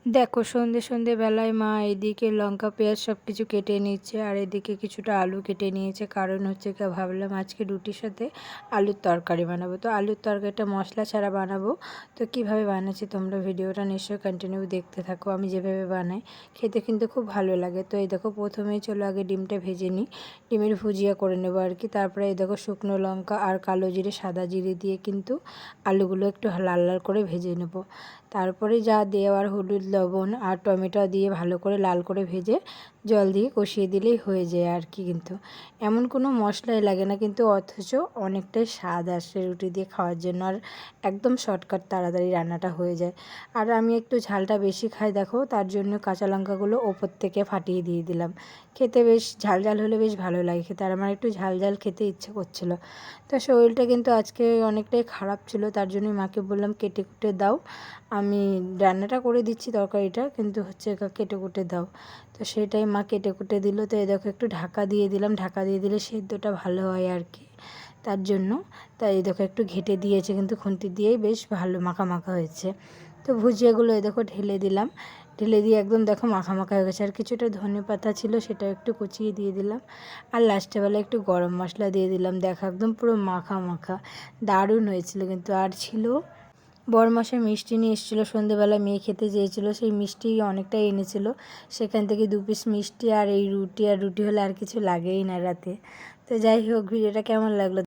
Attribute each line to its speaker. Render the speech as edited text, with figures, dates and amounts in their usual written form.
Speaker 1: দেখো সন্ধ্যেবেলায় মা এদিকে লঙ্কা পেঁয়াজ সব কিছু কেটে নিচ্ছে, আর এদিকে কিছুটা আলু কেটে নিয়েছে। কারণ হচ্ছে কি, ভাবলাম আজকে রুটির সাথে আলুর তরকারি বানাবো। তো আলুর তরকারিটা মশলা ছাড়া বানাবো। তো কিভাবে বানাচ্ছি তোমরা ভিডিওটা নিশ্চয়ই কন্টিনিউ দেখতে থাকো। আমি যেভাবে বানাই খেতে কিন্তু খুব ভালো লাগে। তো এই দেখো, প্রথমেই চলো আগে ডিমটা ভেজে নিই, ডিমের ভুজিয়া করে নেবো আর কি। তারপরে এই দেখো, শুকনো লঙ্কা আর কালো জিরে সাদা জিরে দিয়ে কিন্তু আলুগুলো একটু লাল লাল করে ভেজে নেব। তারপরে যা দেওয়ার হলুদ লবণ আর টমেটো দিয়ে ভালো করে লাল করে ভেজে জল দিয়ে কষিয়ে দিলেই হয়ে যায় আর কি। কিন্তু এমন কোনো মশলাই লাগে না, কিন্তু অথচ অনেকটাই স্বাদ আসে রুটি দিয়ে খাওয়ার জন্য। আর একদম শর্টকাট, তাড়াতাড়ি রান্নাটা হয়ে যায়। আর আমি একটু ঝালটা বেশি খাই দেখো, তার জন্য কাঁচা লঙ্কাগুলো ওপর থেকে ফাটিয়ে দিয়ে দিলাম। খেতে বেশ ঝাল ঝাল হলে বেশ ভালো লাগে খেতে, আর আমার একটু ঝাল ঝাল খেতে ইচ্ছে করছিলো। তো শরীরটা কিন্তু আজকে অনেকটাই খারাপ ছিল, তার জন্য মাকে বললাম কেটে কুটে দাও, আমি রান্নাটা করে দিচ্ছি তরকারিটা, কিন্তু হচ্ছে কেটে কুটে দাও। তো সেটাই মা কেটে কুটে দিল। তো এই দেখো, একটু ঢাকা দিয়ে দিলাম, ঢাকা দিয়ে দিলে সেদ্ধটা ভালো হয় আর কি, তার জন্য। তাই এই দেখো, একটু ঘেটে দিয়েছে, কিন্তু খুন্তি দিয়েই বেশ ভালো মাখা মাখা হয়েছে। তো ভুজিয়াগুলো এই দেখো ঢেলে দিলাম, ঢেলে দিয়ে একদম দেখো মাখা মাখা হয়ে গেছে। আর কিছুটা ধনে পাতা ছিল, সেটাও একটু কুচিয়ে দিয়ে দিলাম। আর লাস্টে বেলা একটু গরম মশলা দিয়ে দিলাম। দেখো একদম পুরো মাখা মাখা, দারুণ হয়েছিল কিন্তু। আর ছিল বড়মশাই মিষ্টি নিয়ে এসেছিলো, সন্ধ্যেবেলা মেয়ে খেতে চেয়েছিলো, সেই মিষ্টি অনেকটাই এনেছিল। সেখান থেকে 2 পিস মিষ্টি আর এই রুটি, আর রুটি হলে আর কিছু লাগেই না রাতে। তো যাই হোক, ভিডিওটা কেমন লাগলো